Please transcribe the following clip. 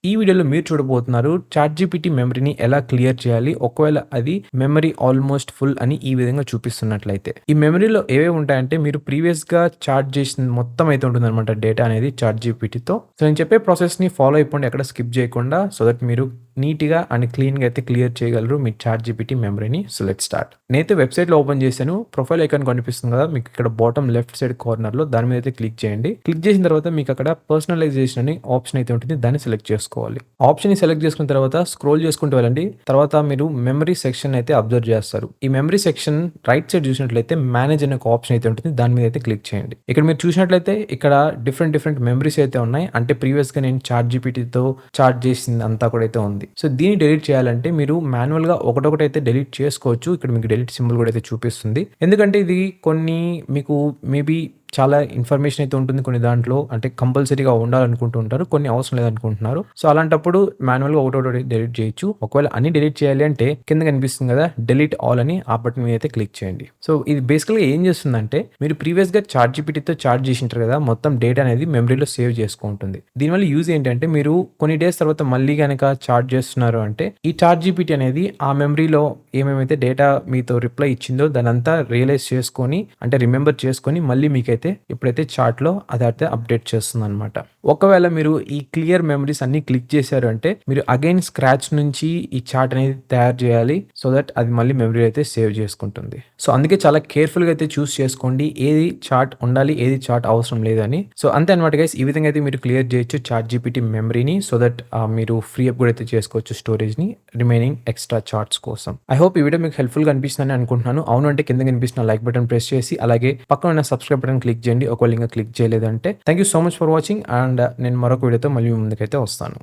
ఈ వీడియోలో మీరు చూడబోతున్నారు చాట్‌జీపీటీ మెమరీని ఎలా క్లియర్ చేయాలి? ఒకవేళ అది మెమరీ ఆల్‌మోస్ట్ ఫుల్ అని ఈ విధంగా చూపిస్తున్నట్లయితే. ఈ మెమరీలో ఏవేవి ఉంటాయంటే మీరు ప్రీవియస్‌గా చాట్ చేసింది మొత్తం అయితే ఉంటుందన్నమాట డేటా అనేది చాట్‌జీపీటీతో. సో, నేను చెప్పే ప్రాసెస్‌ని ఫాలో అయిపోండి ఎక్కడ స్కిప్ చేయకుండా. సో దట్ మీరు నీట్‌గా అండ్ క్లీన్‌గా అయితే క్లియర్ చేయగలరు మీ చాట్‌జీపీటీ మెమరీని. So let's start. నేనైతే వెబ్‌సైట్‌లో ఓపెన్ చేశాను. ప్రొఫైల్ ఐకాన్ కనిపిస్తుంది కదా! మీకు ఇక్కడ బాటమ్ లెఫ్ట్ సైడ్ కార్నర్‌లో దాని మీద అయితే క్లిక్ చేయండి. క్లిక్ చేసిన తర్వాత మీకు అక్కడ పర్సనలైజేషన్ అని ఆప్షన్ అయితే ఉంటుంది. దాన్ని సెలెక్ట్ చేసుకోవాలి. ఆప్షన్‌ని సెలెక్ట్ చేసుకున్న తర్వాత స్క్రోల్ చేసుకుంటూ వెళ్ళండి. తర్వాత మీరు మెమరీ సెక్షన్ అయితే అబ్జర్వ్ చేస్తారు. ఈ మెమరీ సెక్షన్ రైట్ సైడ్ చూసినట్లయితే మేనేజ్ అనే ఒక ఆప్షన్ అయితే ఉంటుంది. దాని మీద అయితే క్లిక్ చేయండి. ఇక్కడ మీరు చూసినట్లయితే ఇక్కడ డిఫరెంట్ మెమరీస్ అయితే ఉన్నాయి. అంటే ప్రీవియస్‌గా నేను చాట్‌జీపీటీతో చాట్ చేసింది అంతా కూడా అయితే ఉంది. సో దీన్ని డిలీట్ చేయాలంటే మీరు మాన్యువల్‌గా ఒకటొకటి అయితే డిలీట్ చేసుకోవచ్చు. ఇక్కడ మీకు డిలీట్ సింబల్ కూడా అయితే చూపిస్తుంది. ఎందుకంటే ఇది కొన్ని మీకు మేబీ చాలా ఇన్ఫర్మేషన్ అయితే ఉంటుంది కొన్ని దాంట్లో. అంటే కంపల్సరీగా ఉండాలనుకుంటూ ఉంటారు. కొన్ని అవసరం లేదనుకుంటున్నారు. సో అలాంటప్పుడు మాన్యువల్‌గా ఒకటొకటి డిలీట్ చేయొచ్చు. ఒకవేళ అన్ని డిలీట్ చేయాలి అంటే కింద కనిపిస్తుంది కదా! డిలీట్ ఆల్ అని ఆ బటన్ మీద అయితే క్లిక్ చేయండి. సో ఇది బేసికల్‌గా ఏం చేస్తుందంటే మీరు ప్రీవియస్‌గా చాట్‌జీపీటీతో చాట్ చేసింటారు కదా! మొత్తం డేటా అనేది మెమరీలో సేవ్ చేసుకుంటుంది. దీనివల్ల యూజ్ ఏంటంటే మీరు కొన్ని డేస్ తర్వాత మళ్ళీ గనక చాట్ చేస్తున్నారు అంటే ఈ చాట్‌జీపీటీ అనేది ఆ మెమరీలో ఏమేమైతే డేటా మీతో రిప్లై ఇచ్చిందో దానంతా రియలైజ్ చేసుకొని అంటే రిమెంబర్ చేసుకొని మళ్ళీ మీకైతే ఎప్పుడైతే చాట్‌లో అదైతే అప్డేట్ చేస్తుందనమాట. ఒకవేళ మీరు ఈ క్లియర్ మెమరీస్ అన్నీ క్లిక్ చేశారు అంటే మీరు అగైన్ స్క్రాచ్ నుంచి ఈ చాట్ అనేది తయారు చేయాలి. సో దట్ అది మళ్ళీ మెమరీ అయితే సేవ్ చేసుకుంటుంది. సో అందుకే చాలా కేర్‌ఫుల్‌గా అయితే చూస్ చేసుకోండి. ఏది చాట్ ఉండాలి, ఏది చాట్ అవసరం లేదని. సో అంతే అనమాట గైస్. ఈ విధంగా అయితే మీరు క్లియర్ చేయొచ్చు చాట్‌జీపీటీ మెమరీని. సో దట్ మీరు ఫ్రీ అప్ కూడా అయితే చేసుకోవచ్చు స్టోరేజ్‌ని రిమైనింగ్ ఎక్స్‌ట్రా చాట్స్ కోసం. ఐ హోప్ ఈ వీడియో మీకు హెల్ప్‌ఫుల్‌గా అనిపిస్తుందని అనుకుంటున్నాను. అవును అంటే కింద కనిపిస్తున్న లైక్ బటన్ ప్రెస్ చేసి అలాగే పక్కన ఉన్న సబ్స్క్రైబ్ బటన్ క్లిక్ చేయండి. ఒకవేళ ఇంకా క్లిక్ చేయలేదంటే. Thank you so much for watching and నేను మరొక వీడియోతో మళ్ళీ మీ ముందుకైతే వస్తాను.